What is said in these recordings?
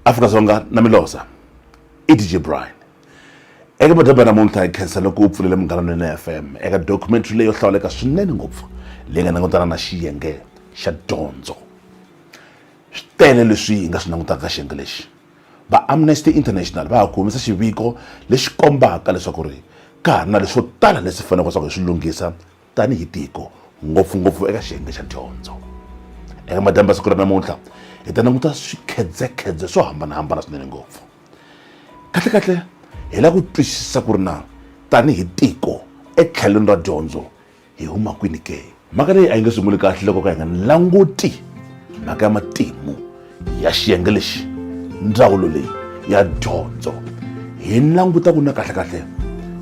Africa Dzonga na milosa DJ Brian eka madaba namuntlha hi khensela ku pfulela Munghana na FM eka documentary leyo hlawuleka swinene ngopfu leyi nga langutana na xiyenge xa dyondzo. Swi tele leswi hi nga swi langutaka ka xiyenge lexi. Va Amnesty International va ha kumisa xiviko lexi kombaka leswaku ri ka ha ri na leswo tala leswi faneleke leswaku hi swi lunghisa tanihi tiko ngopfungopfu eka xiyenge xa dyondzo. Eka madamba ya siku ra namuntlha hi ta languta swikhedzekhedze swo hambanahambana swinene ngopfu. Kahlekahle hi lava ku twisisa ku ri na tanihi tiko etlhelweni ra dyondzo hi huma kwini ke. Mhaka leyi a yi nge sunguli kahle loko ka hi nga languti mhaka ya matimu ya xiyenge lexi, ndzawulo leyi ya dyondzo. Hi languta ku na kahlekahle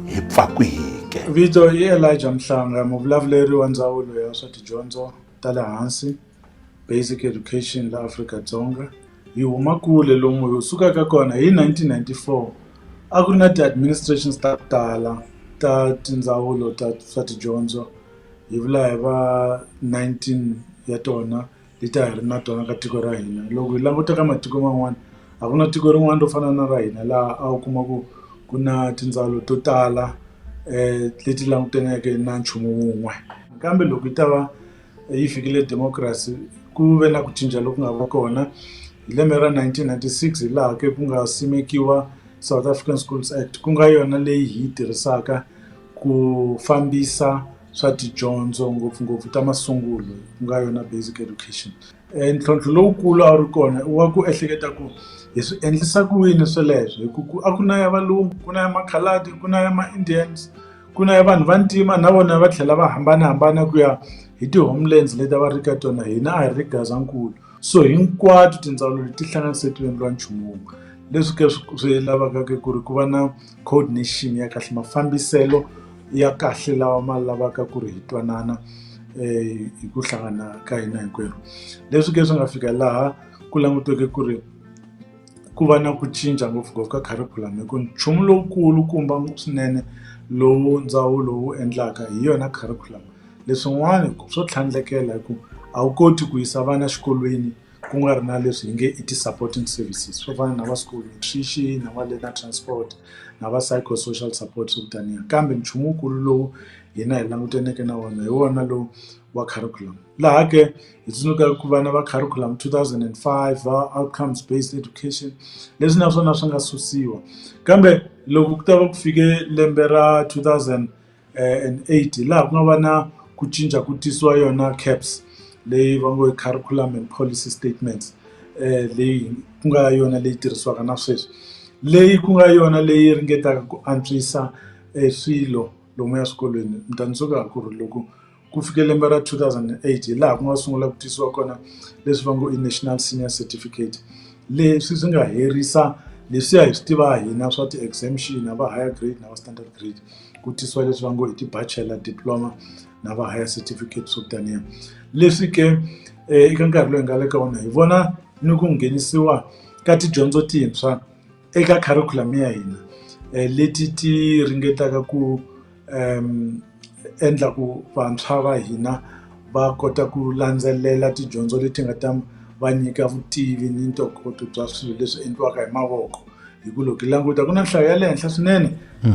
hi pfa kwihi ke. Vito hi Elijah Mhlanga, muvulavuleri wa ndzawulo ya swa tidyondzo ta le hansi, basic education la Africa Dzonga. Hi huma kule lomu hi sukaka kona hi 1994 a ku ri na ti-administrations ta tala ta tindzawulo ta swa tidyondzo. Hi vula hi va 19 ya tona leti hi ri na tona ka tiko ra hina. Loko hi languta ka matiko man'wana a ku na tiko rin'wana ro fana na ra hina laha a wu kuma ku na tindzawulo to tala leti langutaneke na nchumu wun'we. Kambe loko yi ta va yi fikile democracy ku ve na ku cinca loku nga va kona hi lembe ra 1996 hi laha ke ku nga simekiwa South African Schools Act, ku nga yona leyi hi tirhisaka ku fambisa swa tidyondzo ngopfungopfu ta masungulo, ku nga yona basic education. Ntlhontlho lowukulu a wu ri kona wa ku ehleketa ku hi swi endlisa ku yini sweleswo, a ku na ya valungu, ku na ya makhaladi, ku na ya ma-Indians, ku na ya vanhu vantima na vona va tlhela va hambanahambana ku ya hi ti-homelands leti va ri ka tona. Hina a hi ri Gazankulu, so hinkwato tindzawulo leti hlanganise ti endliwa nchumu wun'we. Leswi ke swi lavaka ke ku ri ku va na coordination ya kahle, mafambiselo ya kahle lawa ma lavaka ku ri hi twanana hi ku hlangana ka hina hinkwerhu. Leswi ke swi nga fika laha ku langutiweke ku ri ku va na ku cinca ngopfungopfu ka curriculum, hi ku nchumu lowukulu kumba swinene lowu ndzawulo wu endlaka hi yona curriculum. Leswin'wana swo tlhandlekela hi ku a wu koti ku yisa vana xikolweni ku nga ri na leswi hi nge i ti-supporting services swo fana na va school nutrition, na va learner transport, na va psychosocial support swo taniya. Kambe nchumu wukulu lowu hina hi langutaneke na wona hi wona lowu wa curriculum. Laha ke hi tsundzuka ku va na va curriculum 2005 va outcomes based education, leswi na swona swi nga susiwa. Kambe loko ku ta va ku fike lembe ra 2008 laha ku nga va na ku cinca ku tisiwa yona CAPS leyi va ngo curriculum and policy statements, leyi ku nga yona leyi tirhisiwaka na sweswi, leyi ku nga yona leyi ringetaka ku antswisa swilo lomu ya swikolweni. Mi ta ndzuka ku ri loko ku fike lembe ra 2008 laha ku nga sungula ku tisiwa kona leswi va ngo i national senior certificate, leswi swi nga herisa leswiya hi swi tiva hina swa ti-exemption na va higher grade na va standard grade, ku tisiwa leswi va ngo i ti-bachelor diploma na va higher certificate swo taniya. Leswi ke eka nkarhi loyi nga le ka wona hi vona ni ku nghenisiwa ka tidyondzo tintshwa eka curriculum ya hina leti ti ringetaka ku endla ku vantshwa va hina va kota ku landzelela tidyondzo leti nga ta va nyika vutivi ni ntokoto bya swilo leswi endliwaka hi mavoko. Hi ku loko hi languta ku na nhlayo ya le henhla swinene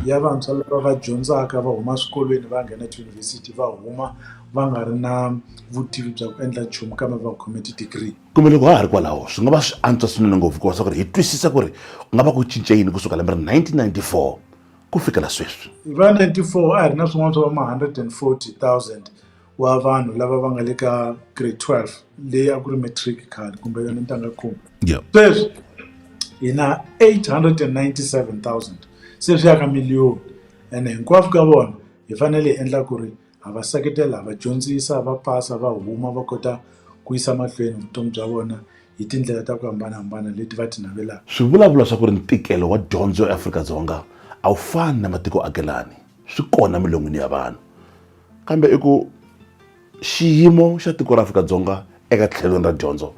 ya vantshwa lava va dyondzaka va huma swikolweni va nghena tiyunivhesiti va huma va nga ri na vutivi bya ku endla nchumu kambe va khome ti-degree. Kumbe loko ha ri kwalaho swi nga va swi antswa swinene ngopfu ku va hi twisisa ku ri ku nga va ku cince yini kusuka lembe ra 1994 ku fikela sweswi. Hi va 94 a hi ri na swin'wana swa va ma 140,000 wa vanhu lava va nga le ka grade 12 leyi a ku ri matric card kumbe yona ntangakhume. Sweswi hi na 897,000 se swi ya ka miliyoni, ene hinkwavo ka vona hi fanele hi endla ku ri ha va seketela, ha va dyondzisa, va pasa, va huma va kota ku yisa mahlweni vutomi bya vona hi tindlela ta ku hambanahambana leti va ti navelaka. Swi vulavula swa ku ri ntikelo wa dyondzo ya Afrika-Dzonga a wu fani na matiko akelani, swi kona milon'wini ya vanhu. Kambe i ku xiyimo xa tiko ra Afrika-Dzonga eka tlhelweni ra dyondzo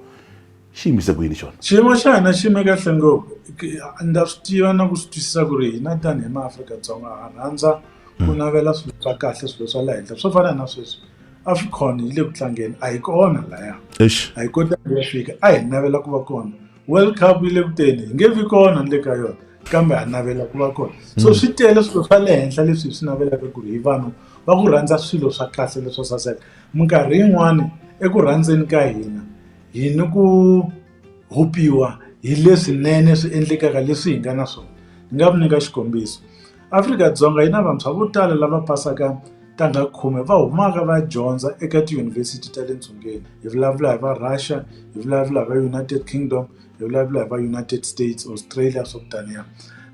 xi yimise ku yini xona? Xiyimo xa hina xi yime kahle ngopfu. Ndza swi tiva na ku swi twisisa ku ri hina tanihi ma-Afrika-Dzonga ha rhandza ku navela swilo swa kahle, swilo swa le henhla swo fana na sweswi. AFCON yi le ku tlangeni a hi kona laya, a hi kotangi ya fika, a hi navela ku va kona. World Cup yi le ku teni hi nge vi kona ni le ka yona kambe ha navela ku va kona so swi tele swilo swa le henhla leswi hi swi navelaka ku ri hi vanhu va ku rhandza swilo swa kahle leswo saseka minkarhi yin'wani eku rhandzeni ka hina hi ni ku hupiwa hi leswinene swi endlekaka leswi hi nga na swona ni nga mi nyika xikombiso Afrika-Dzonga yi na vantshwa vo tala lava pasaka tandza 10 va humaka va dyondza eka tiyunivhesiti ta le ntsungeni hi vulavula hi va Russia hi vulavula hi va United Kingdom hi vulavula hi va United States Australia swo taniya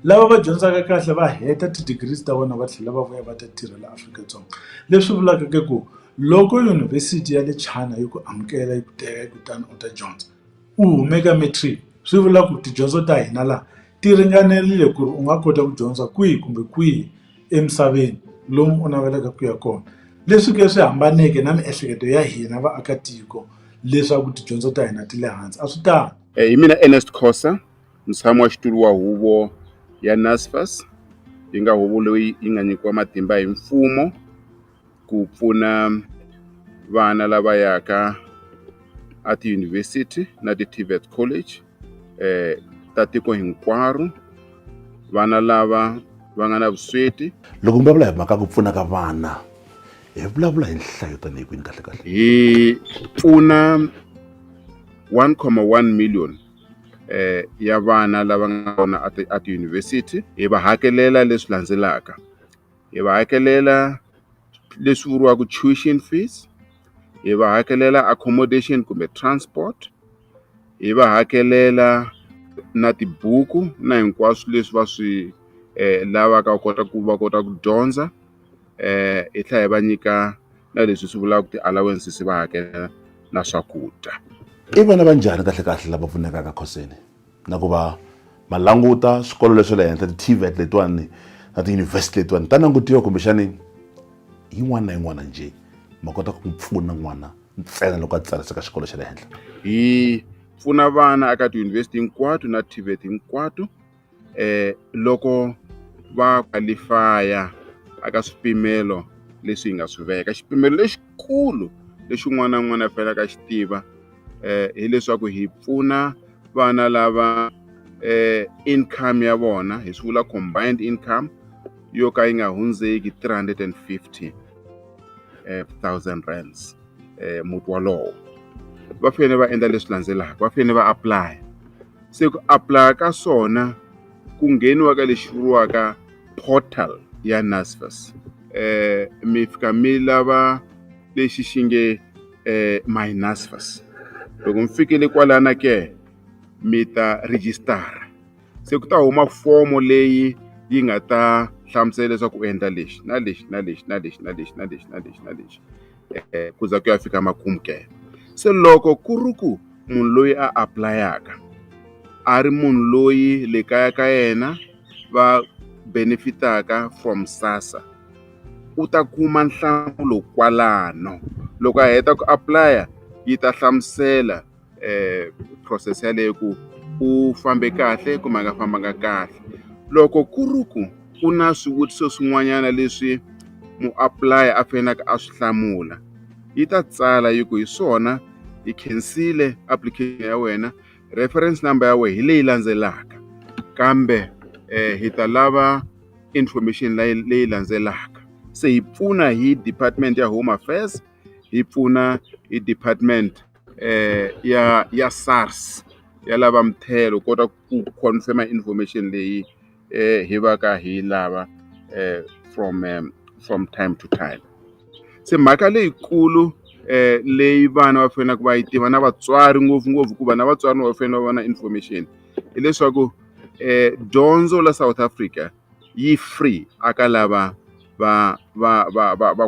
lava va dyondzaka kahle va heta ti-degrees ta vona va tlhela va vuya va ta tirha la Afrika-Dzonga leswi vulaka ke ku loko yunivhesiti ya le China yi ku amukela yi ku teka yi kutani u ta dyondza u humeka matric swi vula ku tidyondzo ta hina laha ti ringanerile ku ri u nga kota ku dyondza kwihi kumbe kwihi emisaveni lomu u navelaka ku ya kona leswi ke swi hambaneke na miehleketo ya hina vaakatiko leswaku tidyondzo ta hina ti le hansi a swi tani Hi mina Ernest Khosa mutshami wa xitulu wa huvo ya NSFAS yi nga huvo loyi yi nga nyikiwa matimba hi mfumo ku pfuna vana lava yaka a tiyunivhesiti na ti-TVET college ta tiko hinkwaro vana lava va nga na vusweti loko mi vulavula hi mhaka ku pfuna ka vana hi vulavula hi nhlayo tanihi kwini kahle hi pfuna 1.1 million ya vana lava nga kona a tiyunivhesiti hi va hakelela leswi landzelaka hi va hakelela leswi vuriwaka tuition fees hi va hakelela accommodation kumbe transport hi va hakelela na tibuku na hinkwaswo leswi va swi lavaka ku kota ku dyondza hi tlhela hi va nyika na leswi swi vulaka ti-allowances va hakela na swakudya i vana va njhani kahle lava pfunekaka Khoseni na ku va malanguta swikolo leswi le henhla ti-TVET letiwani na tiyunivhesiti letiwani ta langutiwa kumbexani yin'wana na yin'wana njhe ma kota ku pfuna n'wana ntsena loko a tsariseka xikolo xa le henhla hi pfuna vana eka tiyunivhesiti hinkwato na TVET hinkwato loko va qualify aka swipimelo leswi hi nga swi veka xipimelo lexikulu lexi un'wana na un'wana a faneleke a xi tiva hileswaku hi pfuna vana lava income ya vona hi swi vula combined income yo ka yi nga hundzeki 350,000 rands muti walowo va fanele va endla leswi landzelaka va fanele va apply se ku apply ka swona ku ngheniwa ka lexi vuriwaka portal ya NSFAS mi fika mi lava lexi xi nge my NSFAS loko mi fikile kwalana ke mi ta register se ku ta huma fomo leyi yi nga ta hlamusela leswaku u endla lexi na lexi na lexi na lexi na lexi na lexi na lexi na lexi ku za ku ya fika makumu ke se loko ku ri ku munhu loyi a aplayaka a ri munhu loyi le kaya ka yena va benefitaka from SASSA u ta kuma nhlamulo kwalano loko a heta ku apply yi ta hlamusela process yaleyo ku u fambe kahle kumbe a nga fambanga kahle loko ku ri ku ku na swivutiso swin'wanyana leswi mu-apply a faneleke a swi hlamula yi ta tsala yi ku hi swona hi khensile application ya wena reference number ya wena hi leyi landzelaka kambe hi ta lava information leyi landzelaka se hi pfuna hi department ya home affairs hi pfuna hi department ya SARS ya lava mthelo kota ku confirm information leyi hi va ka hi lava from time to time se mhaka leyikulu leyi vana va faneleke va yi tiva na vatswari ngopfungopfu ku va na vatswari va fanele va va na information hileswaku dyondzo la South Africa yi free aka lava va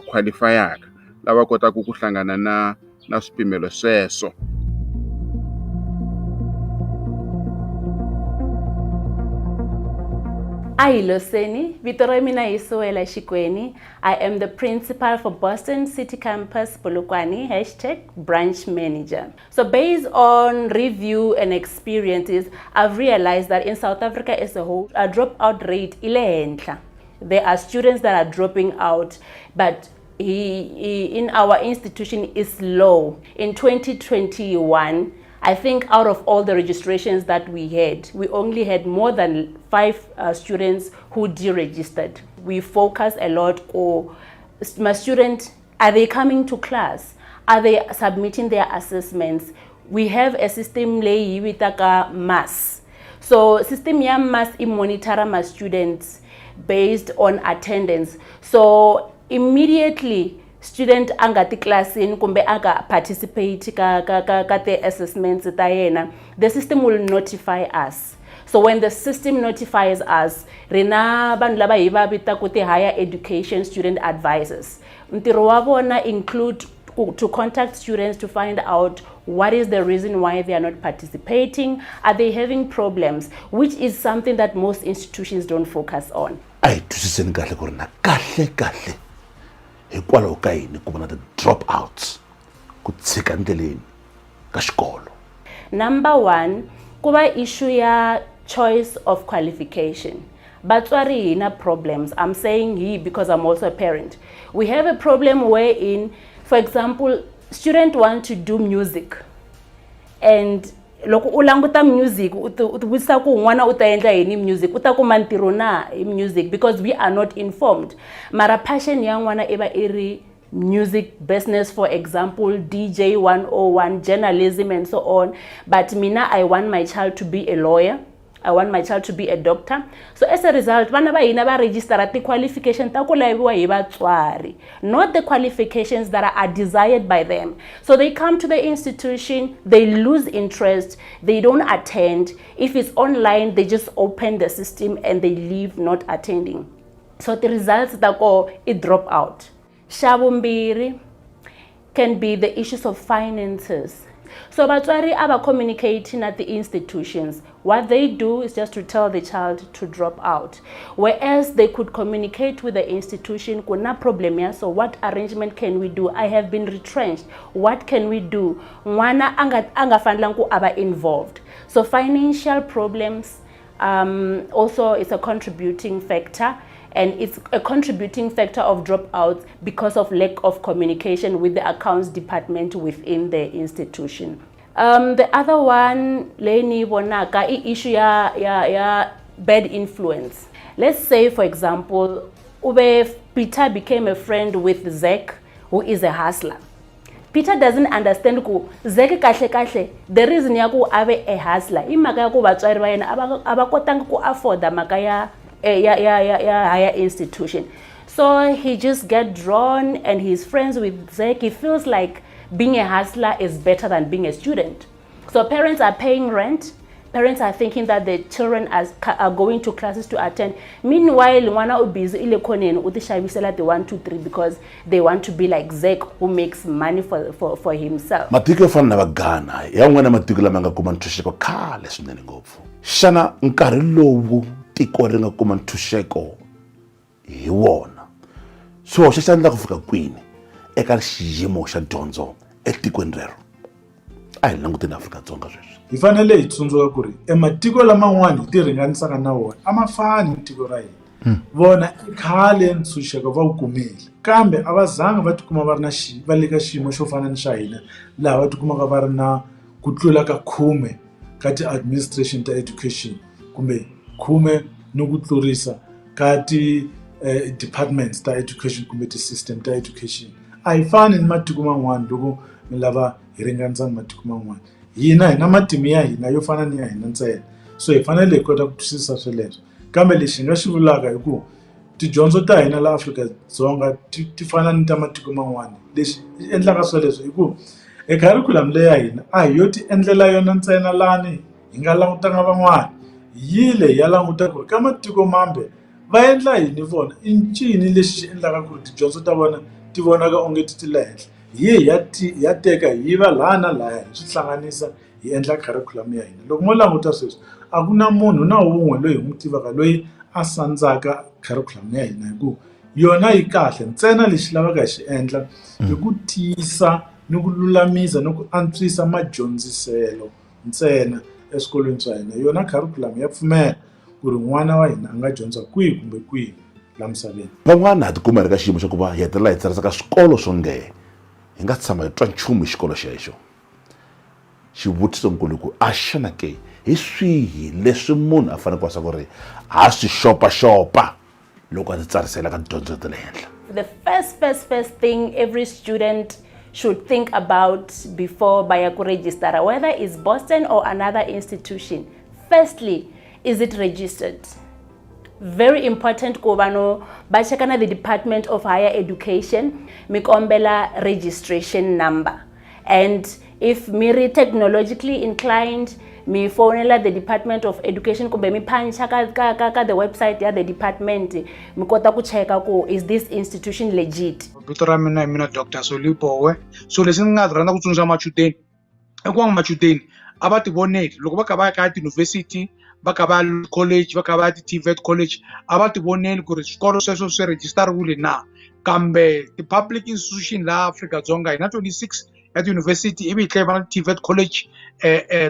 qualifyaka lava kotaka ku hlangana na swipimelo sweswo. Ahiloseni, vito ra mina hi Suwela Xikweni. I am the principal for Boston City Campus Polokwane, #branch manager. So based on review and experiences, I've realized that in South Africa as a whole, a dropout rate ile henhla. There are students that are dropping out, but in our institution is low. In 2021, I think out of all the registrations that we only had more than 5 students who deregistered. We focus a lot on my student, are they coming to class? Are they submitting their assessments? We have a system lay with a mass. So system ya mass monitor my students based on attendance. So immediately student anga ti class in kumbe anga participate ka the assessments ta yena, the system will notify us. So when the system notifies us, rena bantu laba hi va vita ku ti higher education student advisors. Ntiro wa vona include to contact students to find out what is the reason why they are not participating. Are they having problems? Which is something that most institutions don't focus on. Ai twisiseni kahle ku ri na kahle hikwalaho ka yini ku va na ti dropouts ku tshika ndleleni ka xikolo. Number 1, kuba issue ya choice of qualification. Batswari hina problems. I'm saying he because I'm also a parent. We have a problem wherein, for example, students want to do music, and loko u languta music utwisa ku n'wana u ta endla yini music u ta kuma ntirho na hi music, because we are not informed. Mara passion ya n'wana eba iri music business, for example DJ 101, journalism and so on. But mina, I want my child to be a lawyer, I want my child to be a doctor. So as a result, vana va hina va register the qualification ta ku laviwa hi vatswari, not the qualifications that are desired by them. So they come to the institution, they lose interest, they don't attend. If it's online, they just open the system and they leave not attending. So the results that go, it drop out. Shabumbiri can be the issues of finances. So batswari aba communicating at the institutions. What they do is just to tell the child to drop out, whereas they could communicate with the institution. Kuna problem ya, so what arrangement can we do? I have been retrenched. What can we do? Mwana anga fanlangu aba involved. So financial problems also is a contributing factor. And it's a contributing factor of dropouts because of lack of communication with the accounts department within the institution. The other one, leni bonaka, issue ya bad influence. Let's say, for example, Peter became a friend with Zek, who is a hustler. Peter doesn't understand ku Zek kahle the reason ya ku ave a hustler imaka ya ku vatswari va yena abakotanga ku afford maka ya higher institution. So he just get drawn and he's friends with Zek. He feels like being a hustler is better than being a student. So parents are paying rent. Parents are thinking that the children are going to classes to attend. Meanwhile, mwana ubizi ile koneni utishavisela the 1 2 3 because they want to be like Zek, who makes money for himself. Matiko yo fana na Ghana ya n'wana matiko lama nga kuma ntshunxeko khale swinene ngopfu. Xana nkarhi lowu tiko ri nga kuma ntshunxeko hi wona so xa xandla ku fika kwini eka xiyimo xa dyondzo etikweni rero? A hi languteni Afrika Dzonga sweswi. Hi fanele hi tsundzuka ku ri ematiko laman'wana hi ti ringanisaka na wona a ma fani ni tiko ra hina. Vona khale ntshunxeko va wu kumile, kambe a va zanga va tikuma va ri na va le ka xiyimo xo fana ni xa hina laha va tikumaka va ri na ku tlula ka 10 ka ti-administration ta education kumbe 10 no ku tlurisa ka ti-departments ta education kumbe ti-system ta education. A hi fani ni matiko man'wana loko mi lava hi ringanisa ni matiko man'wana. Hina hi na matimu ya hina yo fana ni ya hina ntsena, so hi fanele hi kota ku twisisa sweleswo. Kambe lexi hi nga xi vulaka hi ku tidyondzo ta hina la Afrika Dzonga ti fana ni ta matiko man'wana. Lexi hi endlaka sweleswo hi ku curriculum leya hina a hi yo ti endlela yona ntsena lani hi nga langutanga van'wana, yile ya languta ku ri ka matiko mambe va endla yini vona, i ncini lexi xi endlaka ku ri tidyondzo ta vona ti vonaka onge ti le henhla. Hi ya teka hi va laha na laha hi swi hlanganisa hi endla curriculum ya hina. Loko mo languta sweswi a ku na munhu na wun'we loyi hi n'wi tivaka loyi a sandzaka curriculum ya hina, hi ku yona yi kahle ntsena. Lexi lavaka hi xi endla hi ku tiyisa ni ku lulamisa ni ku antswisa madyondziselo ntsena eswikolweni swa hina. Yona curriculum ya pfumela ku ri n'wana wa hina a nga dyondza kwihi kumbe kwihi la misaveni. Van'wana ha tikuma ri ka xiyimo xa ku va hi hetelela hi tsarisa ka swikolo swo ngehe hi nga tshama hi twa nchumu hi xikolo xexo. xivutiso nkuluku a xana ke hi swihi leswi munhu a fanele ku ku ri a swi xopaxopa loko a ti tsarisela ka dyondzo ta le henhla? The first thing every student should think about before baya ku register, whether it's Boston or another institution. Firstly, is it registered? Very important ko vano ba check na the Department of Higher Education mikombela registration number. And if miri technologically inclined, mi phonela the Department of Education kumbe mi pancha ka the website ya the department mi kota ku checka ko is this institution legit. Vito ra mina Dr. Solipowe. So leswi ni nga rhandza ku tsundzuxa machudeni i ku machudeni a va ti voneli loko va ka va ya ka university va ka va college va ka va TVET college a va ti voneli ku ri swikolo sweswo swi register-wile na, kambe ti-public institution la Africa Dzonga hi na 26 at university ivi hi tlhela va na TVET college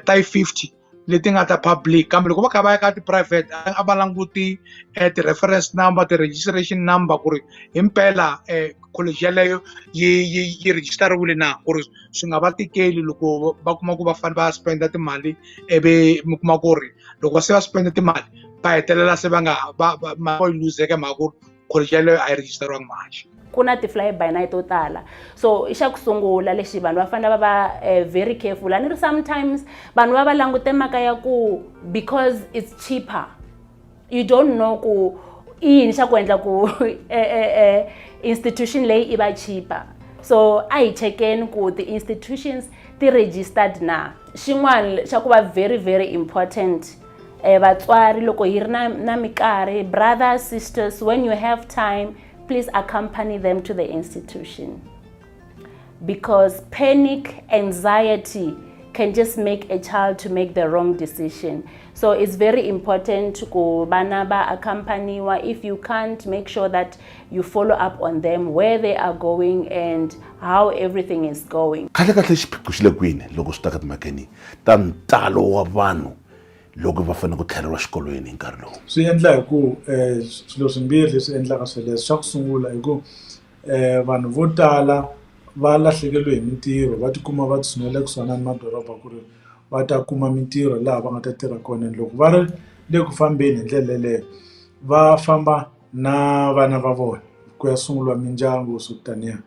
ta 50 leti nga ta public, kambe loko va kha va ya ka ti-private a va languti ti-reference number ti-registration number ku ri himpela college yaleyo yi register-wile na, ku ri swi nga va tikeli loko va kuma ku va fanele va spenda timali ivi mi kuma ku ri loko se va spenda timali va hetelela se va nga va lose-eka mhaka ku ri college yaleyo a yi register-wanga mhaxi. Kuna ti-fly by night to tala, so i xa ku sungula lexi vanhu va fanele va very careful. And sometimes vanhu va langute mhaka ya ku because it's cheaper, you don't know ku i yini xa ku endla ku institution leyi i va cheaper. So a hi checkeni ku ti-institutions ti-registered na. Xin'wana xa ku va very important, vatswari loko hi ri na mikarhi, brothers, sisters, when you have time, please accompany them to the institution, because panic, anxiety can just make a child to make the wrong decision. So it's very important to go banaba accompany. If you can't, make sure that you follow up on them, where they are going and how everything is going. Kahle xiphiqo xi le kwini loko swi ta ka timhakeni ta ntalo wa vanhu loko va fanele ku tlheleriwa xikolweni hi nkarhi lowu? Swi endla hi ku swilo swimbirhi leswi endlaka sweleswo. Xa ku sungula hi ku vanhu vo tala va lahlekeriwe hi mintirho, va tikuma va tshunela kusuhana ni madoroba ku ri va ta kuma mintirho laha va nga ta tirha kona. Loko va ri le ku fambeni hi ndlela yaleyo va famba na vana va vona ku ya sunguriwa mindyangu swo taniya,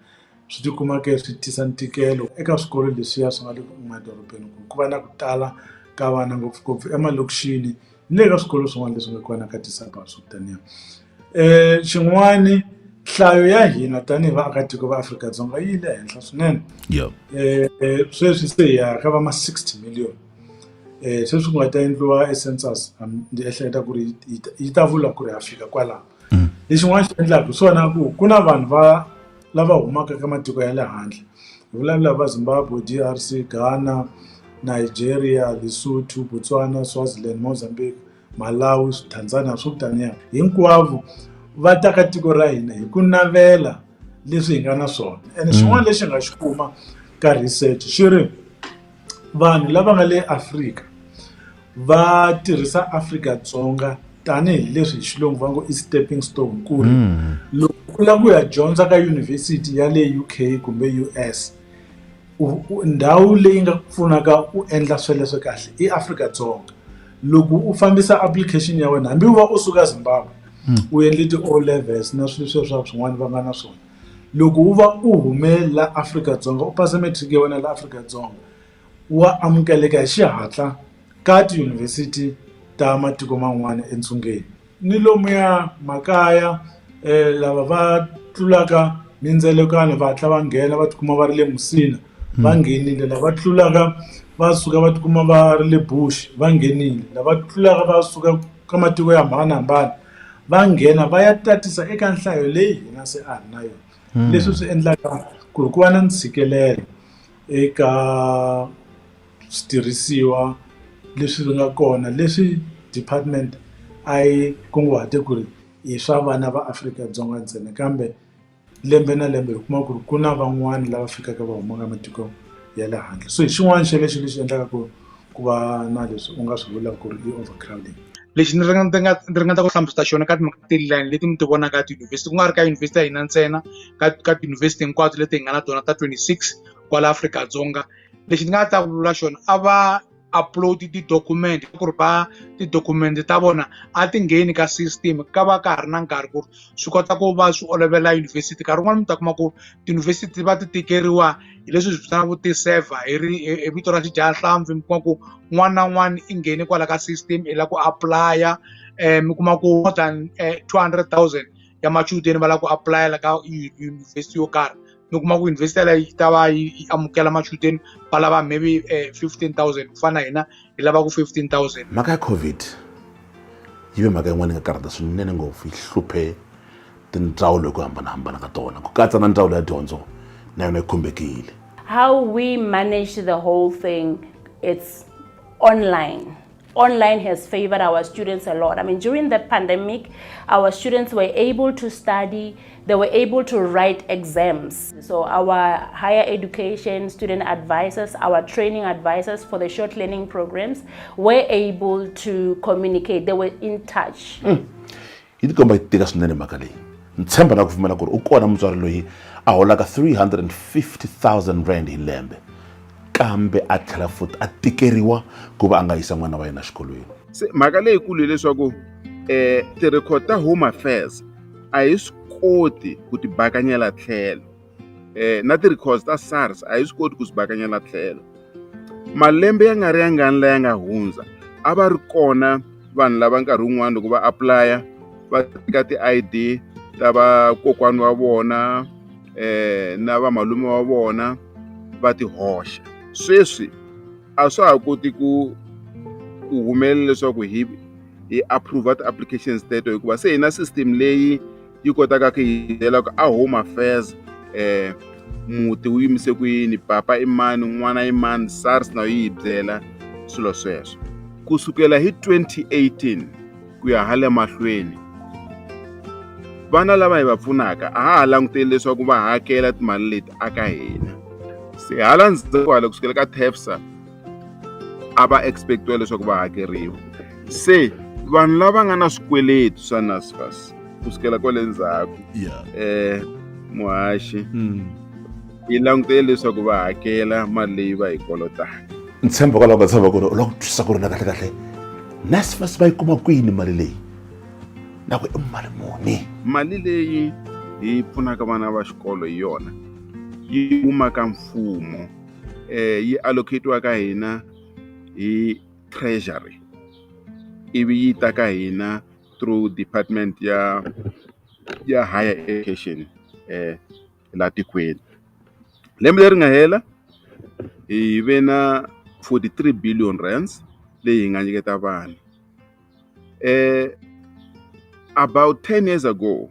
swi tikuma ke swi tisa ntikelo eka swikolo leswiya swi nga le madorobeni ku va na ku tala ka vana ngopfungopfu emalokixini ni le ka swikolo swin'wana leswi nga kona ka ti-suburb swo taniya. Xin'wani nhlayo ya hina tanihi vaakatiko va Afrika-Dzonga yi le henhla swinene. Sweswi se hi ya ka va ma 60 million. Sweswi ku nga ta endliwa census ndzi ehleketa ku ri yi ta vula ku ri ya fika kwalaho. Lexin'wana xi endlaka swona ku na vanhu lava humaka ka matiko ya le handle, hi vulavula va Zimbabwe, DRC, Ghana, Nigeria, Lesotho, Botswana, Swaziland, Mozambique, Malawi, Tanzania, swo taniya. Hinkwavo va ta ka tiko ra hina hi ku navela leswi hi nga na swona. And xin'wana lexi nga xi kuma ka research xi ri vanhu lava nga le Afrika va tirhisa Afrika-Dzonga tanihi leswi hi xilungu va ngo i stepping stone, ku ri loko u lava ku ya dyondza ka university ya le UK kumbe US, ndhawu leyi nga pfunaka u endla sweleswo kahle i Afrika-Dzonga. Loko u fambisa application ya wena hambi u va u suka Zimbabwe u endle ti-O levels na swilo swa swin'wana va nga na swona, loko u va u hume la Afrika-Dzonga u pasa matric ya wena la Afrika-Dzonga, wa amukeleka hi xihatla ka tiyunivhesiti ta matiko man'wana entsungeni. Ni lomuya makaya lava va tlulaka mindzelekano va hatla va nghena va tikuma va ri le Musina va nghenile, lava tlulaka va suka va tikuma va ri le Bush va nghenile, lava tlulaka va suka ka matiko ya hambanahambana va nghena va ya tatisa eka nhlayo leyi hina se a ri na yona. Leswi swi endlaka ku ri ku va na ntshikelelo eka switirhisiwa leswi nga kona leswi department a yi kunguhate ku ri i swa vana va Afrika-Dzonga ntsena, kambe lembe na lembe hi kuma ku ri ku na van'wani lava fikaka va humaka matiko ya le handle. So hi xin'wana xa lexi endlaka ku va na leswi u nga swi vula ku ri i overcrowding. Lexi ni ringeta ku hlamusela xona ka ti-line leti mi ti vonaka ka tiyunivhesiti, ku nga ri ka yunivhesiti ya hina ntsena, ka tiyunivhesiti hinkwato leti hi nga na tona ta 26 kwala Afrika-Dzonga, lexi ni nga ta vula xona a va upload ti-document ku ri va ti-document ta vona a ti ngheni ka system ka va ka ha ri na nkarhi ku ri swi kota ku va swi olovela yunivhesiti nkarhi wun'wana mi ta kuma ku tiyunivhesiti va ti tikeriwa hi leswi swi vitanaka ti-server hi vito ra xidyahlampfi mi kuma ku n'wana na n'wana i ngheni kwala ka system i lava ku apply-a mi kuma ku more than 200,000 ya machudeni va lava ku apply-ela ka yunivhesiti yo karhi mi kuma ku yunivhesiti yaleyo yi ta va yi amukela machudeni va lava maybe 15,000 ku fana na hina hi lava ku 15,000. mhaka ya covid yi ve mhaka yin'wana yi nga karhata swinene ngopfu yi hluphe tindzawulo hi ku hambanahambana ka tona ku katsa na ndzawulo ya dyondzo na yona yi khumbekile. How we manage the whole thing, it's online. Online has favored our students a lot. I mean, during the pandemic, our students were able to study, they were able to write exams. So our higher education student advisors, our training advisors for the short learning programs were able to communicate, they were in touch. Yi tikomba yi tika swinene mhaka leyi. Ni tshemba na ku pfumela ku ri u kona mutswari loyi a holaka 350,000 rand hi lembe. Kambe a tlhela futhi a tikeriwa ku va a nga yisa n'wana wa yena xikolweni. Se mhaka leyikulu hileswaku ti-record ta home affairs a hi swi koti ku ti bakanyela tlhelo na ti-records ta SARS a hi swi koti ku swi bakanyela tlhelo. Malembe ya nga ri yangani laya nga hundza a va ri kona vanhu lava nkarhi wun'wana loko va apply-a va teka ti-ID ta vakokwani wa vona na va malume wa vona va ti hoxa. Sweswi a swa ha koti ku humelela leswaku hi approve ti-applications teto hikuva se hi na system leyi yi kotaka ku hi byela ku a home affairs muti wu yimise ku yini, papa i mani, n'wana i mani, SARS na yi hi byela swilo sweswo. Kusukela hi 2018 ku ya hale mahlweni vana lava hi va pfunaka a ha languteli leswaku va hakela timali leti aka hina. Se hala ndzhaku hala kusukela ka TEFSA a va expectiwa leswaku va hakeriwa. Se vanhu lava nga na swikweleti swa NSFAS kusukela kwale ndzhaku muhaxi hi langutele leswaku va hakela mali leyi va hi kolotaka. Ni tshemba kwalaho ka tshemba ku ri u lava ku twisisa ku ri na kahle NSFAS va yi kuma kwini mali leyi na ku i mali muni. Mali leyi hi pfunaka vana va xikolo hi yona yi humaka mfumo yi allocate-wa ka hina hi treasury ivi yi ta ka hina through department ya higher education la tikweni. Lembe leri nga hela hi ve na 43 billion rands leyi hi nga nyiketa vana. About 10 years ago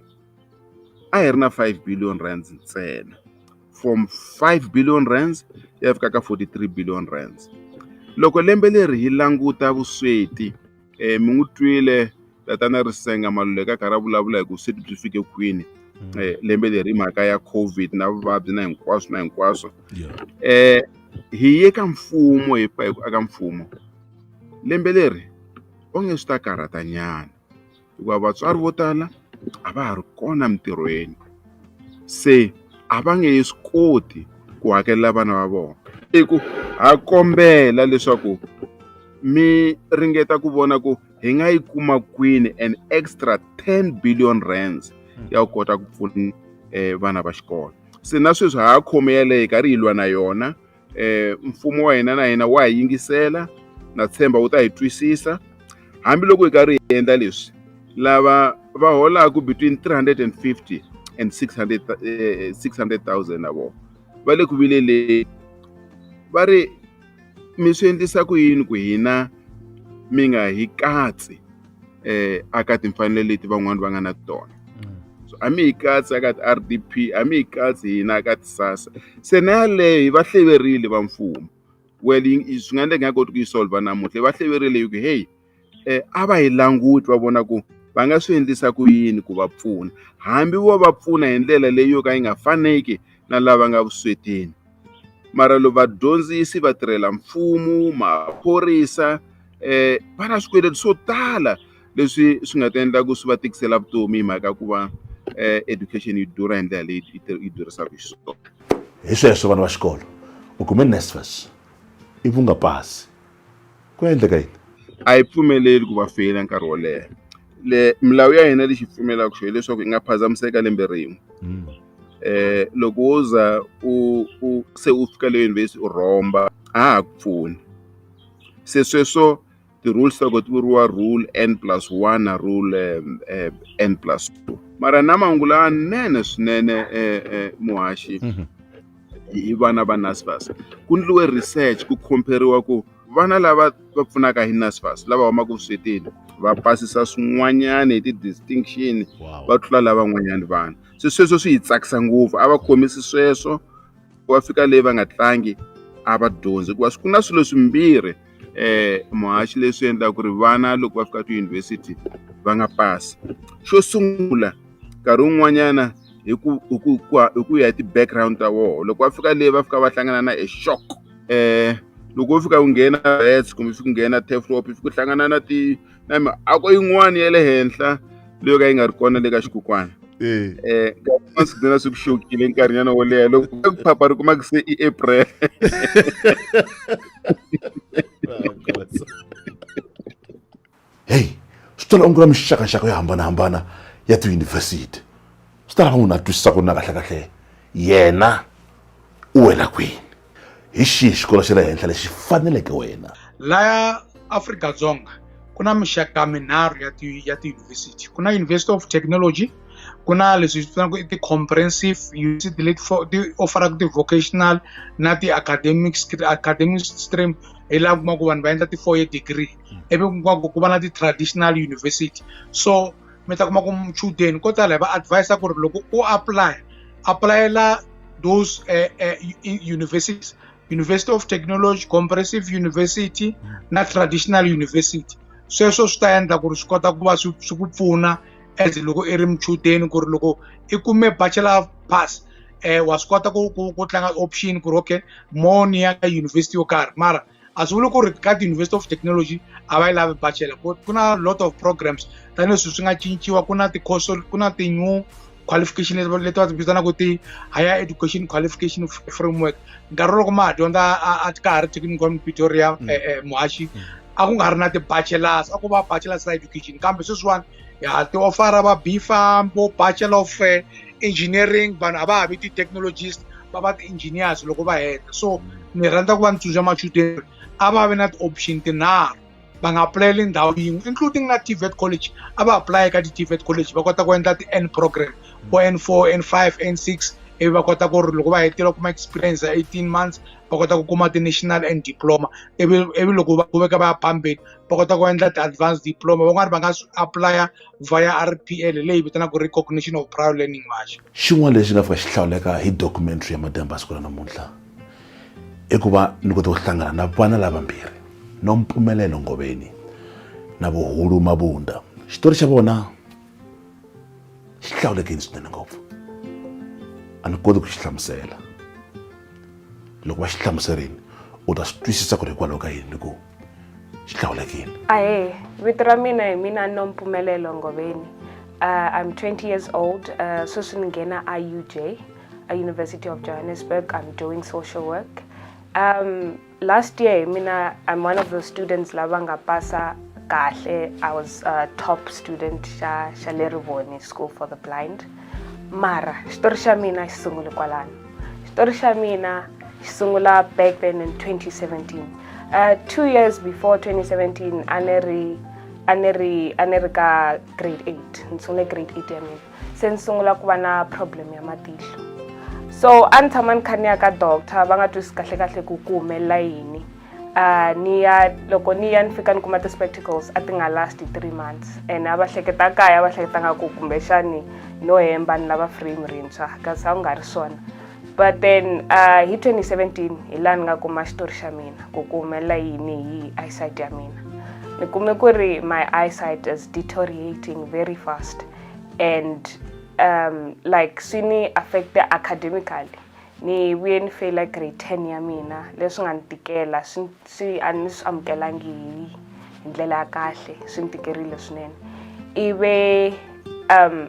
a hi ri na 5 billion rands ntsena. From 5 billion rands ya fika ka 43 billion rands. Loko lembe leri hi languta vusweti mi n'wi twile tatana Risenga Maluleka karhi a vulavula hi ku vusweti byi fike kwini lembe leri hi mhaka ya COVID na vuvabyi na hinkwaswo. Hi ye ka mfumo hi pa aka mfumo lembe leri onge swi ta karhata nyana hikuva vatswari vo tala a va ha ri kona mintirhweni. Se a va nge swi koti ku hakelela vana va vona. Ku ha kombela leswaku mi ringeta ku vona ku hi nga yi kuma kwini an extra 10 billion rands ya ku kota ku pfuna vana va xikolo. Se na sweswi ha khome yaleyo karhi hi lwa na yona. Mfumo wa hina na hina wa hi yingisela na tshemba wu ta hi twisisa. Hambiloko hi karhi hi endla leswi lava va holaka between 350 and 600,000 na vona va le ku vileleni va ri mi swi endlisa ku yini ku hina mi nga hi katsi aka timfanelo leti van'wana va nga na tona. So a mi hi katsi aka ti-RDP, a mi hi katsi hina aka ti-SASSA. Se na yaleyo hi va hleverile va mfumo. Well swi nga endleka nga koti ku yi solve namuntlha va hleverile hi ku hey a va hi languti va vona ku va nga swi endlisa ku yini ku va pfuna hambi wo va pfuna hi ndlela leyi yo ka yi nga faneki na lava nga vuswetini. Mara lo vadyondzisi va tirhela mfumo, maphorisa va na swikweleti swo tala leswi swi nga ta endla ku swi va tikisela vutomi hi mhaka ku va education yi durha hi ndlela leyi yi durhisaka xiswona. Hi sweswo vana va xikolo u kume NSFAS ivi u nga pasi ku endleka yini? a yi pfumeleli ku va feyila nkarhi wo leha. Milawu ya hina lexi pfumelaka xo hileswaku yi nga phazamiseka lembe rin'we. Loko wo za se u fika le yunivhesiti u rhomba a ha ku pfuni. Se sweswo ti-rules ta ku ti vuriwa rule N+1 na rule N+2. Mara na mahungu lamanene swinene muhaxi hi vana va NSFAS. Ku endliwe research ku compare-iwa ku vana lava va pfunaka hi NSFAS lava humaka vuswetini va pasisa swin'wanyana hi ti-distinction va tlula lava van'wanyana vana. Se sweswo swi hi tsakisa ngopfu, a va khomisi sweswo va fika leyi va nga tlangi a va dyondzi hikuva ku na swilo swimbirhi muhaxi leswi endlaka ku ri vana loko va fika tiyunivhesiti va nga pasi. Xo sungula nkarhi wun'wanyana hi ku ya hi ti-background ta vona, loko va fika leyi va fika va hlangana na shock. Loko u fika u nghena Reds kumbe u nghena Teflop u fika u hlangana na miako yin'wana ya le henhla leyo ka yi nga ri kona le ka xikukwana. Swi gcina swi ku xokile nkarhinyana wo leha loko phapa ri kumaka se i April. Hey, swi tola onge na mixakaxaka yo hambanahambana ya tiyunivhesiti. Swi ta lava munhu a twisisa ku na kahlekahle yena u wela kwini, hi xihi xikolo xa le henhla lexi faneleke wena. Laya Africa Dzonga ku na mixaka minharhu ya tiyunivhesiti. Ku na University of Technology, ku na leswi vitanaka ti-comprehensive university leti ti offeraka ti-vocational na ti-academic stream hi laha kuma ku vanhu va endla ti-4-year degree, ivi ku va na ti-traditional university. So mi ta kuma ku muchudeni ko tala hi va advise ku ri loko u applyela those universities, University of Technology, Comprehensive University na Traditional University. Sweswo swi ta endla ku ri swi kota ku va swi ku pfuna as loko i ri muchudeni ku ri loko i kume bachelor pass wa swi kota ku tlanga option ku ri okay more ni ya university yo karhi. Mara a swi vuli ku ri ka ti-University of Technology a va yi lavi bachelor, ku na lot of programs tanihileswi swi nga cinciwa. Ku na ku na ti-new qualification leti va ti vitanaka ti-higher education qualification framework. Nkarhi loko ma ha dyondza a ka ha ri Technical Pretoria muhaxi a ku nga ri na ti-bachelors, a ku va bachelors of education, kambe sweswiwani ya ti ofara va B.Pharm vo Bachelor of Engineering, vanhu a va ha vi ti-technologist va va ti-engineers loko va heta. So ni rhandza ku va ni tsundzuxa machudeni a va vi na ti-option tinharhu, va nga aplayeli ndhawu yin'we including na TVET college. A va apply ka ti-TVET college va kota ku endla ti-N program vo N4, N5, N6, ivi va kota ku ri loko va hetile kuma experience ya 18 months va kota ku kuma ti-national and diploma, ivi loko va veka va ya phambeni va kota ku endla ti-advanced diploma. Van'wani va nga applya via RPL leyi vitanaka recognition of prior learning muhaxi. Xin'wana lexi nga fika xi hlawuleka hi documentary ya Mademba siku ra namuntlha i ku va ni kota ku hlangana na vana lavambirhi, no Mpfumelelo Ngoveni na Vuhulu Mabunda. Xitori xa vona xi hlawulekile swinene ngopfu, a ni koti ku xi hlamusela. Loko va xi hlamuserile u ta swi twisisa ku ri hikwalaho ka yini ku xi hlawulekile. Ahe, vito ra mina hi mina no Mpfumelelo Ngoveni. I'm 20 years old. Sweswi ni nghena IUJ, University of Johannesburg. I'm doing social work. Last year, I'm one of the students lava nga pasa kahle. I was a top student xa le Rivoni School for the Blind. Mara, xitori xa mina xi sungule kwalano. Xitori xa mina xi sungula back then in 2017. 2 years before 2017, a ni ri ka grade 8. Ni sungule grade 8 ya mina. Se ni sungula ku va na problem ya matihlo. So a ni tshama ni kha ni ya ka doctor, va nga twisi kahle ku humelela yini. Loko ni fika ni kuma ti-spectacles a ti nga last 3 months, and a va hleketa kaya va hleketa nga ku kumbexani no hemba ni lava frame rintshwa kasi a ku nga ri swona. But then hi 2017 hi laha ni nga kuma xitori xa mina ku humelela yini hi eyesight ya mina. Ni kume ku ri my eyesight is deteriorating very fast, and like swi ni affect academically. Ni vuye ni fail grade 10 ya mina, leswi nga ni tikela a ni swi amukelangi hi ndlela ya kahle, swi ni tikerile swinene. Ive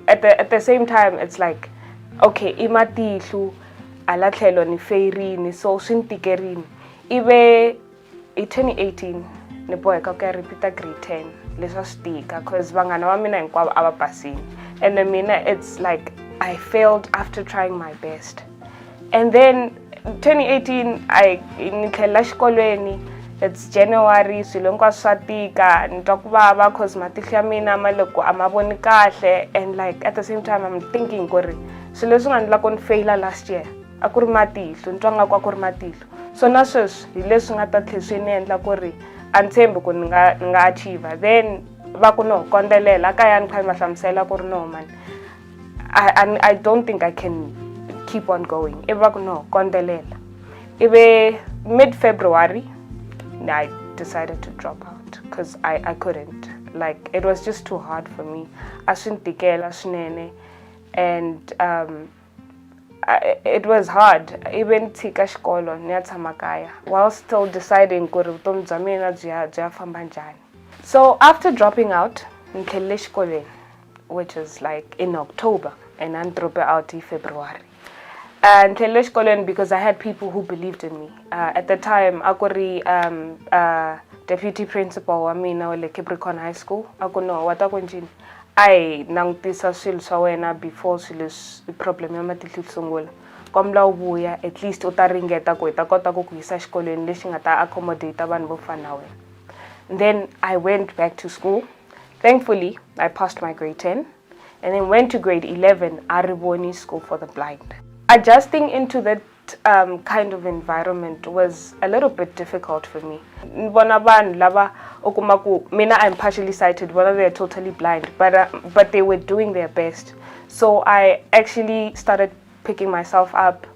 at the same time it's like okay, i matihlo ala tlhelo ni fairini, so swi ni tikerini. Ive in 2018 ni boheka ku ya repeat grade 10 leswa swi tika cause vanghana va mina hinkwavo a va pasini and then mina it's like I failed after trying my best. And then 2018 ni tlhelela xikolweni, it's January, swilo hinkwaswo swa tika, ni twa ku vava cause matihlo ya mina ma loko a ma voni kahle, and like at the same time I'm thinking ku ri swilo leswi nga endla ku ni faila last year a ku ri matihlo, ni twa nga ku a ku ri matihlo. So na sweswi hi leswi nga ta tlhe swi ni endla ku ri a ni tshembi ku ni nga achieve. Then va ku no kondelela kaya ni kha ni va hlamusela ku ri no man, I don't think I can keep on going. Iva ku no kondelela. Ibe mid-February I decided to drop out because I couldn't. Like it was just too hard for me. A swi ni tikela swinene, and it was hard. Even tshika xikolo ni ya tshama kaya while still deciding ku ri vutomi bya mina byi ya famba njhani. So after dropping out ni tlhelele xikolweni, which was like in October, and I dropped out in February. And tlhelele xikolweni because I had people who believed in me. At the time a ku ri deputy principal wa mina wa le Capricorn High School a ku no wa ta ku njini ai langutisa swilo swa wena before swilo problem ya matihlo sungula kombla u vuya at least u ta ringeta ku ta kota ku ku yisa xikolweni lexi nga ta accommodate vanhu vo fana na wena. Then I went back to school. Thankfully I passed my grade 10 and then went to grade 11 Ariboni School for the Blind. Adjusting into that kind of environment was a little bit difficult for me. Bona vanhu lava okumaku mina I'm partially sighted, bona they're totally blind, but they were doing their best. So I actually started picking myself up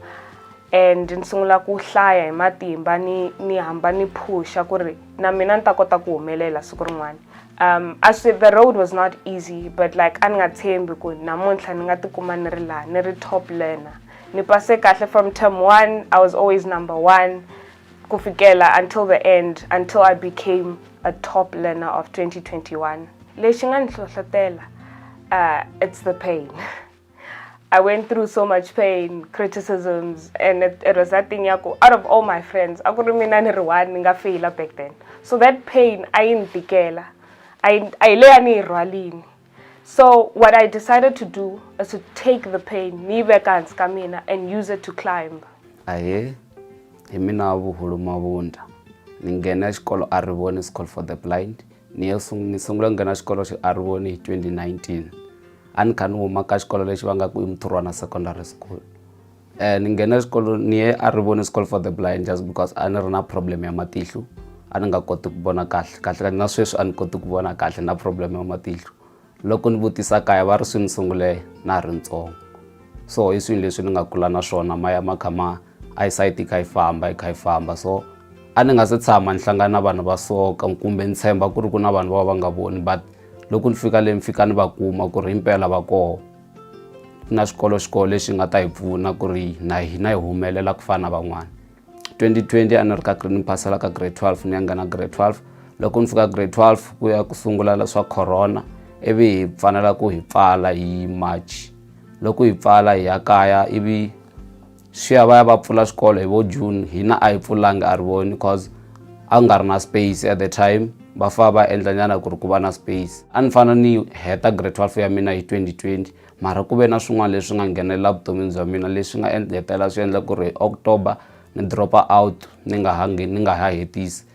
and nsungula ku hlaya hi matimba ni hamba ni pusha ku ri na mina ni ta kota ku humelela siku rin'wana. As the road was not easy, but like a ni nga tshembi ku namuntlha ni nga tikuma ni ri laha ni ri top learner. Ni pase kahle from term 1, I was always number 1 kufikela until the end, until I became a top learner of 2021. Lexi nga ni hlohlotela it's the pain. I went through so much pain, criticisms, and it was that thing yako out of all my friends a ku ri mina ni ri one ni nga faila back then. So that pain a yi ni tikela, a le a ni rhwalini. So what I decided to do is to take the pain, ni veka hansi ka mina, and use it to climb. Aye, hi mina vuhulu mavunda. Ni nghena xikolo Ariboni School for the Blind. Ni sungula nghena xikolo xa Ariboni hi 2019. A ni kha ni huma ka xikolo lexi va nga ku i Mthurwana Secondary School. Ni nghena xikolo ni ye Ariboni School for the Blind just because a ni ri na problem ya matihlo. A ni nga koti ku vona kahle na sweswi a ni koti ku vona kahle na problem ya matihlo. Loko ni vutisa kaya va ri swi ni sungule na ri ntsongo. So hi swilo leswi ni nga kula na swona maya makhama eyesight yi kha yi famba. So a ni nga se tshama ni hlangana na vanhu va so kumbe ni tshemba ku ri ku na vanhu va nga voni, but loko ni fika le ni fika ni va kuma ku ri impela va koho. Na xikolo lexi nga ta hi pfuna ku ri na hina hi humelela ku fana van'wana. 2020 a ni ri ka ni pasela ka grade 12 ni ya nghena grade 12. Loko ni fika grade 12 ku ya ku sungula la swa corona, ivi hi fanela ku hi pfala hi March. Loko hi pfala hi ya kaya ivi swi ya va pfula xikolo hi vo June, hina a hi pfulanga Ariboni because a nga ri na space at the time. Va fa va endla nyana ku ri ku va na space. A ni fana ni heta grade 12 ya mina hi 2020, mara ku ve na swin'wana leswi nga nghenelela vutomi bya mina leswi nga hetela swi endla ku ri October ni dropa out ni nga ha hetisi.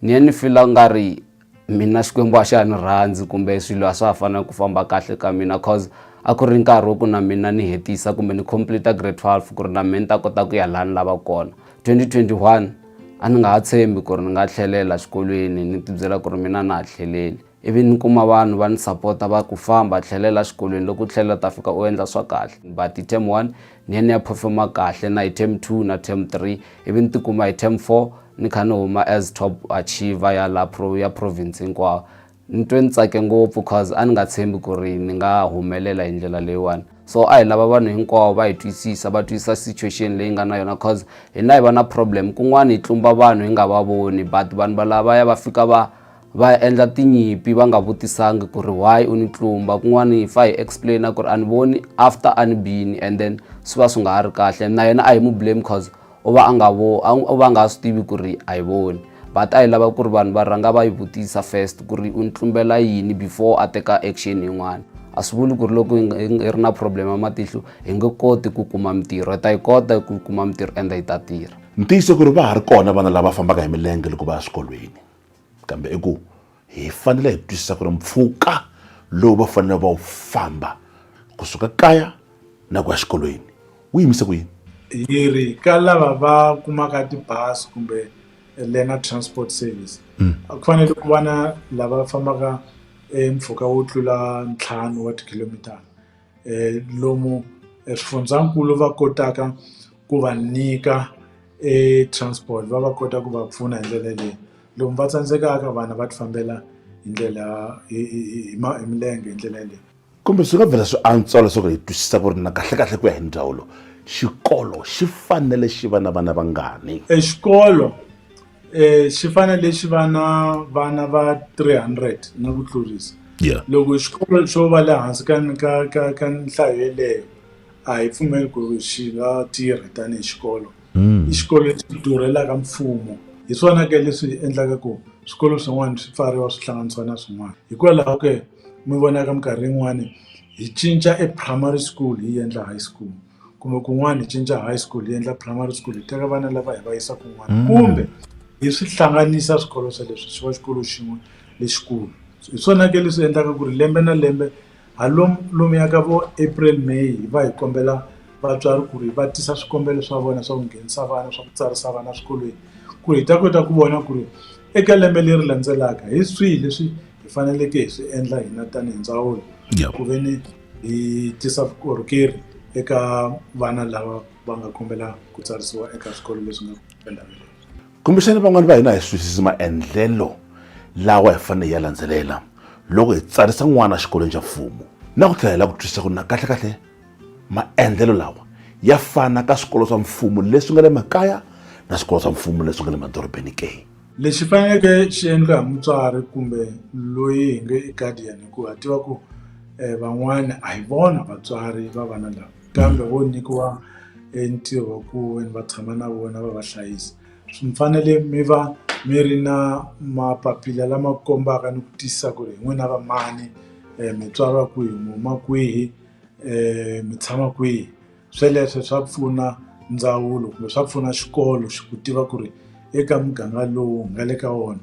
Ni feel nga ri mina xikwembu a xa ni rhandzi kumbe swilo a swa ha fanele ku famba kahle ka mina cause a ku ri nkarhi wo ku na mina ni hetisa kumbe ni complete grade 12 ku ri na mina ta kota ku ya laha ni lava kona. 2021 a ni nga ha tshembi ku ri ni nga tlhelela xikolweni ni tibyela ku ri mina na ha tlheleli. Ivi ni kuma vanhu va ni support va ku famba tlhelela xikolweni, loko u tlhelela ta fika u endla swa kahle. But hi term 1 ni ya performa kahle, na hi term 2 na term 3 ivi ni tikuma hi term 4 ni kha ni huma as top achiever ya la ya province hinkwawo. Ni twe ni tsake ngopfu cause a ni nga tshembi ku ri ni nga humelela hi ndlela leyiwani. So a hi lava vanhu hinkwavo va hi twisisa, va twisisa situation leyi nga na yona cause hina hi va na problem kun'wana hi tlumba vanhu hi nga va voni, but vanhu valava va fika va endla tinyimpi va nga vutisanga ku ri why u ni tlumba. Kun'wana hi fa hi explaina ku ri a ni voni after a ni bini, and then swi va swi nga ha ri kahle na yena a hi mu blame cause u va a nga swi tivi ku ri a hi voni. but a hi lava ku ri vanhu va rhanga va yi vutisa first ku ri u ni tlumbela yini before a teka action yin'wana. A swi vuli ku ri loko hi ri na problem ya matihlo hi nge koti ku kuma mintirho, hi ta yi kota ku kuma mintirho ende yi ta tirha. Ntiyiso ku ri va ha ri kona vana lava fambaka hi milenge loko va ya swikolweni, kambe i ku hi fanele hi twisisa ku ri mpfhuka lowu va fanele va wu famba kusuka kaya na ku ya xikolweni wu yimise ku yini. Hi ri ka lava va kumaka tibasi kumbe learner transport service ku fanele ku va na lava fambaka mpfhuka wo tlula 5 wa tikhilomitara lomu swifundzankulu va kotaka ku va nyika transport, va kota ku va pfuna hi ndlela leyi. Lomu va tsandzekaka vana va ti fambela hi ndlela hi milenge hi ndlela leyi. Kumbe swi nga vhela swi antswa leswaku hi twisisa ku ri na kahlekahle ku ya hi ndzawulo xikolo xi fanele xi va na vana vangani. Xikolo xi fanele xi va na vana va 300 na ku tlurisa. Loko xikolo xo va le hansi ka nhlayo yeleyo a hi pfumeli ku xi nga tirhi tanihi xikolo. I xikolo lexi durhelaka mfumo, hi swona ke leswi endlaka ku swikolo swin'wana swi pfariwa swi hlanganisiwa na swin'wana. Hikwalaho ke mi vonaka minkarhi yin'wani hi cinca primary school hi endla high school, kumbe kun'wana hi cinca high school hi endla primary school, hi teka vana lava hi va yisa kun'wana kumbe hi swi hlanganisa swikolo sweleswo swi va xikolo xin'we lexikulu. Hi swona ke leswi endlaka ku ri lembe na lembe lomu ya ka vo April May hi va hi kombela vatswari ku ri va tisa swikombelo swa vona swa ku nghenisa vana, swa ku tsarisa vana swikolweni, ku ri hi ta kota ku vona ku ri eka lembe leri landzelaka hi swihi leswi hi faneleke hi swi endla hina tanihi ndzawulo ku ve ni hi tisa vukorhokeri eka vana lava va nga kombela ku tsarisiwa eka swikolo leswi nga endlaka. Kumbexana van'wani va hina hi swisisi maendlelo lawa hi fanele hi ya landzelela loko hi tsarisa n'wana xikolweni xa mfumo, na ku tlhela ku twisisa ku na kahlekahle maendlelo lawa ya fana ka swikolo swa mfumo leswi nga le makaya na swikolo swa mfumo leswi nga le madorobeni ke. Lexi faneleke xi endliwa hi mutswari kumbe loyi hi nge i guardian, hi ku ha tiva ku van'wani a hi vona vatswari va vana lava, kambe vo nyikiwa ntirho wa ku va tshama na vona va va hlayisa. Swi fanele mi va mi ri na mapapila lama kombaka ni ku tiyisisa ku ri hi n'wina va mani, mi tswariwa kwihi, mi huma kwihi, mi tshama kwihi. Sweleswo swa pfuna ndzawulo kumbe swa pfuna xikolo xi ku tiva ku ri eka muganga lowu nga le ka wona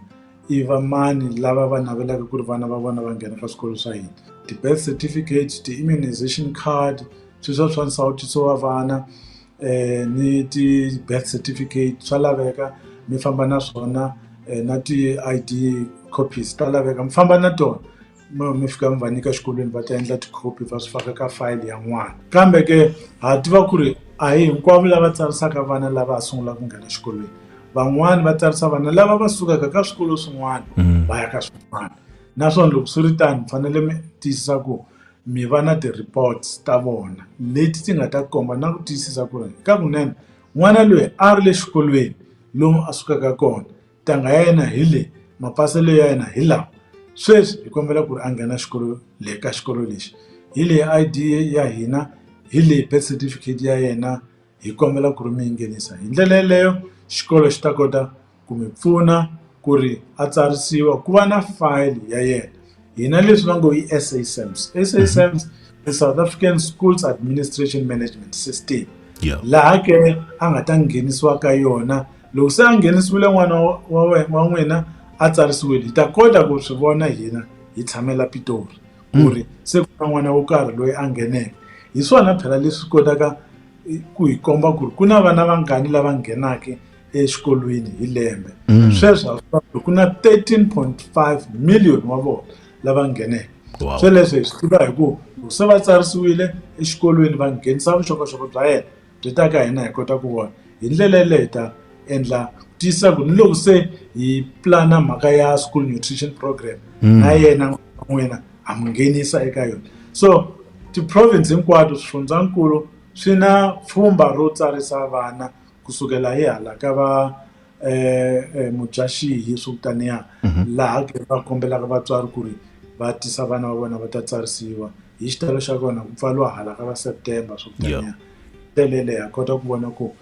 i va mani lava va navelaka ku ri vana va vona va nghena ka swikolo swa hina. Ti-birth certificate, ti-immunization card, sweswo swa nsawutiso wa vana ni ti-birth certificate swa laveka mi famba na swona, na ti-ID copies ta laveka mi famba na tona. Mi fika mi va nyika xikolweni va ta endla tikhopi va swi faka ka fayili ya n'wana. Kambe ke ha tiva ku ri a hi hinkwavo lava tsarisaka vana lava ha sungulaka ku nghena xikolweni. Van'wani va tsarisa vana lava va sukaka ka swikolo swin'wana va ya ka swin'wana. Naswona loko swi ri tani mi fanele mi tiyisisa ku mi va na ti-reports ta vona leti ti nga ta komba na ku tiyisisa ku ri ka kunene n'wana loyi a ri le xikolweni lomu a sukaka kona, ntanga ya yena hi le, mapaselo ya yena hi lawa. Sweswi hi kombela ku ri a nghena xikolo le ka xikolo lexi, hi leyi ID ya hina, hi leyi birth certificate ya yena, hi kombela ku ri mi yi nghenisa. Hi ndlela yeleyo xikolo xi ta kota ku mi pfuna ku ri a tsarisiwa ku va na file ya yena. Hina leswi va ngo i SASAMS. SASAMS i South African Schools Administration Management System, laha ke a nga ta nghenisiwa ka yona. Loko se a nghenisiwile n'wana wa n'wina a tsarisiwile, hi ta kota ku swi vona hina hi tshamela Pitori ku ri se ku na n'wana wo karhi loyi a ngheneke. Hi swona phela leswi kotaka ku hi komba ku ri ku na vana vangani lava nghenaka exikolweni hi lembe. Sweswo ku na 13.5 million wa vona lava ngheneke. Sweleswo hi swi tiva hi ku se va tsarisiwile exikolweni va nghenisa vuxokoxoko bya yena byi ta ka hina hi kota ku vona. Hi ndlela yeleyo hi ta endla tiyisisa ku ni loko se hi plana mhaka ya school nutrition program na yena n'wina ha mu nghenisa eka yona. So ti-province hinkwato swifundzankulu swi na pfhumba ro tsarisa vana kusukela hi hala ka va Mudyaxihi swo taniya, laha ke va kombelaka vatswari ku ri va tisa vana va vona va ta tsarisiwa. Hi xitalo xa kona ku pfaliwa hala ka va September swo taniya. Ndlela leyi ha kota ku vona ku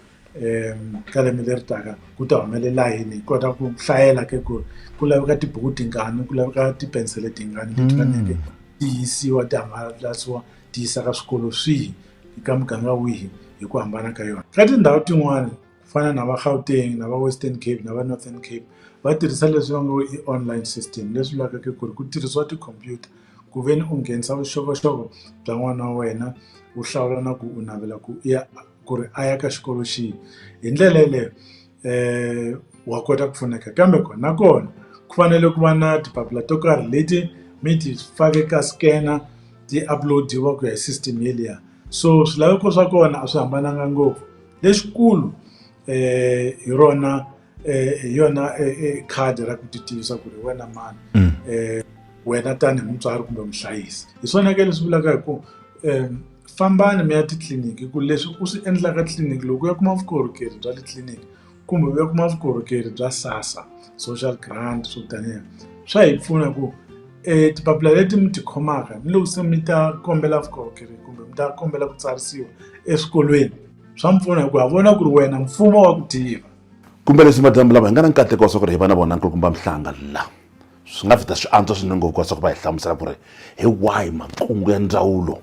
ka lembe leri taka ku ta humelela yini hi kota ku hlayela ke ku laveka tibuku tingani ku laveka tipensele tingani leti faneleke ti yisiwa ti hangalasiwa ti yisa ka swikolo swihi eka muganga wihi hi ku hambana ka yona. Ka tindhawu tin'wani ku fana na va Gauteng na va Western Cape na va Northern Cape va tirhisa leswi va ngo i online system, leswi vulaka ku ri ku tirhisiwa tikhompyuta ku ve ni u nghenisa vuxokoxoko bya n'wana wa wena u hlawula na ku u navela ku ri a ya ka xikolo xihi. Hi ndlela yeleyo wa kota ku pfuneka, kambe nakona ku fanele ku va na tipapila to karhi leti mi ti fake ka scanner ti uploadiwa ku ya hi system yeliya. So swilaveko swa kona a swi hambananga ngopfu. Lexikulu hi yona khadi ra ku titivisa ku ri wena mani, wena tanihi mutswari kumbe muhlayisi. Hi swona ke leswi vulaka hi ku fambani mi ya titliliniki ku leswi u swi endlaka tliliniki loko u ya kuma vukorhokeri bya le tliliniki kumbe u ya kuma vukorhokeri bya SASSA, social grant, swo taniya, swa hi pfuna ku tipapila leti mi ti khomaka ni loko se mi ta kombela vukorhokeri kumbe mi ta kombela ku tsarisiwa eswikolweni swa mi pfuna hi ku ha vona ku ri wena mfumo wa ku tiva. Kumbe leswi madambu lava hi nga na nkateko wa swa ku ri hi va na vona nkulukumba mhlanga la swi nga vita swi antswa swinene ngopfu wa swa ku va hi hlamusela ku ri hi wahi makungu ya ndzawulo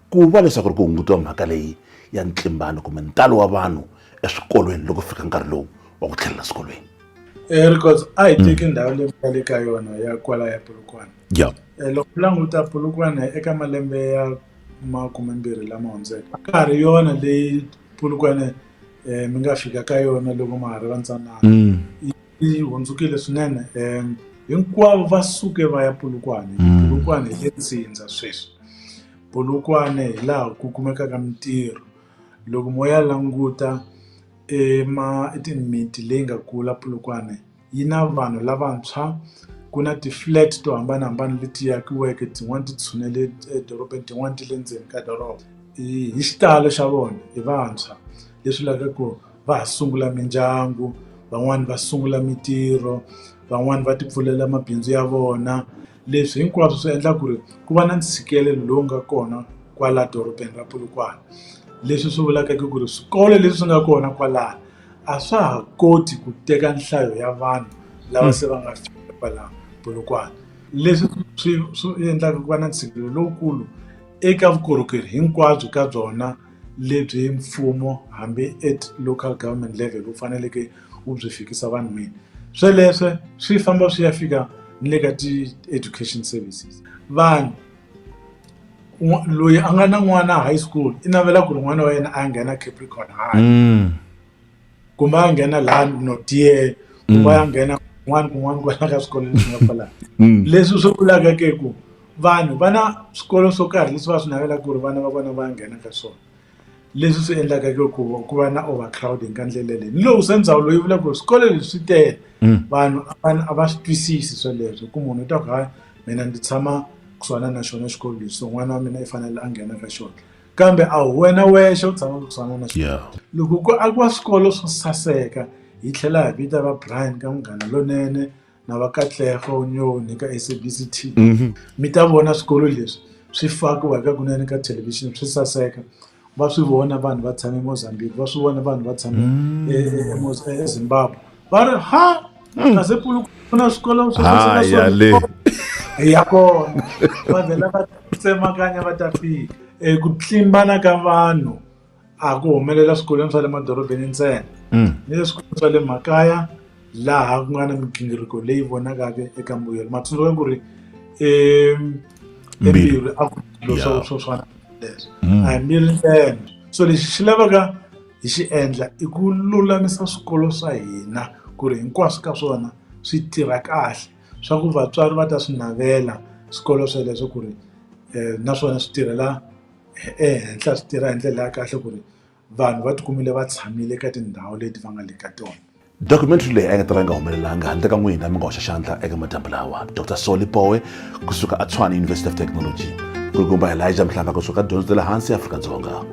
ku va leswaku ri ku hungutiwa mhaka leyi ya ntlimbano kumbe ntalo wa vanhu eswikolweni loko fika nkarhi lowu wa ku tlhelela swikolweni. Because a hi teki ndhawu leyi nga le ka yona ya kwala ya Polokwane. Loko u languta Polokwane eka malembe ya 20 lama hundzeke ka ha ri yona leyi Polokwane mi nga fika ka yona loko ma ha ri vantsanana. Yi hundzukile swinene, hinkwavo va suke va ya Polokwane. Polokwane hi le ntsindza sweswi. Polokwane hi laha ku kumekaka mintirho. Loko mo ya languta timiti leyi nga kula Polokwane yi na vanhu lavantshwa, ku na ti-flat to hambanahambana leti yakiweke, tin'wani ti tshunele edorobeni, tin'wani ti le ndzeni ka doroba. Hi xitalo xa vona i vantshwa, leswi vulaka ku va ha sungula mindyangu, van'wani va sungula mintirho, van'wani va ti pfulela mabindzu ya vona. Leswi hinkwaswo swi endla ku ri ku va na ntshikelelo lowu nga kona kwala dorobeni ra Polokwane. Leswi swi vulaka ku ri swikolo leswi swi nga kona kwalaha a swa ha koti ku teka nhlayo ya vanhu lava se va nga fika kwala Polokwane. Leswi swi endlaka ku va na ntshikelelo lowukulu eka vukorhokeri hinkwabyo ka byona lebyi mfumo hambi at local government level wu faneleke wu byi fikisa vanhu mina. Sweleswe swi famba swi ya fika ni le ka ti-education services. Vanhu loyi a nga na n'wana high school i navela ku ri n'wana wa yena a ya nghena Capricorn High, kumbe a nghena laha Nodier, kumbe a ya nghena kun'wana kwala ka swikolo leswi nga kwalaha. Leswi swi vulaka ku vanhu va na swikolo swo karhi leswi va swi navela ku ri vana va vona va ya nghena ka swona. Leswi swi endlaka ku va na overcrowding ka ndlela leyi. Ni loko se ndzawulo yi vula ku ri swikolo leswi swi tele, vanhu a va swi twisisi sweleswo. Ku munhu u ta ku hayi mina ndzi tshama kusuhana na xona xikolo lexi, so n'wana wa mina i fanele a nghena ka xona. Kambe a wena wexe u tshama kusuhana na xona. Loko ku akiwa swikolo swo saseka hi tlhela hi vita va Brian ka Munghana Lonene na va Katlego Nyoni ka SABC, mi ta vona swikolo leswi swi fakiwa eka kunene ka television swi saseka. Va swi vona vanhu va tshame eMozambique, va swi vona vanhu va tshame eZimbabwe, va ri ha kasi ku na swikolo swo saseka ya kona. Va vhela va tsemakanya va ta fika. Ku tlimbana ka vanhu a ku humelela swikolweni swa le madorobeni ntsena, ni le swikolweni swa le makaya laha ku nga na migingiriko leyi vonakaka eka mbuyelo. Ma tsundzuka ku ri embirhi a ku swo swana leswo a hi mbirhi ntsena. So lexi xi lavaka hi xi endla i ku lulamisa swikolo swa hina ku ri hinkwaswo ka swona swi tirha kahle, swa ku vatswari va ta swi navela swikolo sweleswo ku ri naswona swi tirhela ehenhla, swi tirha hi ndlela ya kahle ku ri vanhu va tikumile va tshamile eka tindhawu leti va nga le ka tona. Documentary leyi a yi nga ta va yi nga humelelanga handle ka n'wina mi nga hoxa xandla eka madambu lawa. Dr. Solipowe kusuka eTshwane University of Technology, kulukumba Elijah Mhlanga kusuka dyondzo ta le hansi Africa Dzonga,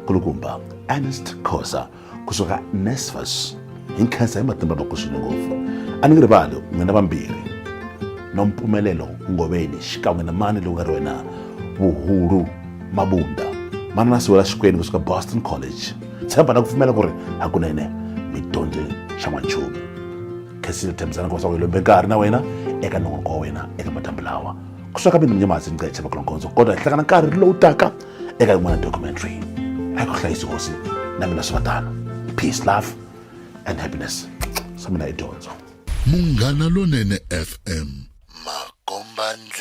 kulukumba Ernest Khosa kusuka NSFAS hi nkhensa hi matimba makuswini ngopfu. A ni ngi rivali n'wina vambirhi Nompumelelo Ngoveni xikan'we na mani lowu nga ri wena Vuhulu Mabunda, manana Siwela Xikwenu kusuka Boston College. tshemba na ku pfumela ku ri hakunene mi dyondze xa n'wanchumu. Khensile tshembisana ku sa ku lombe nkarhi na wena eka nongonoko wa wena eka madyambu lawa. Kusuka mina Mnyamazi Mngcetshe Makulongondzo kodwa hi hlangana nkarhi lowu taka eka yin'wana documentary. Hayi ku hlayisa hosi na mina swivatano. Peace, love and happiness. Sa mina i dyondzo. Munghana Lonene FM. Makombandle.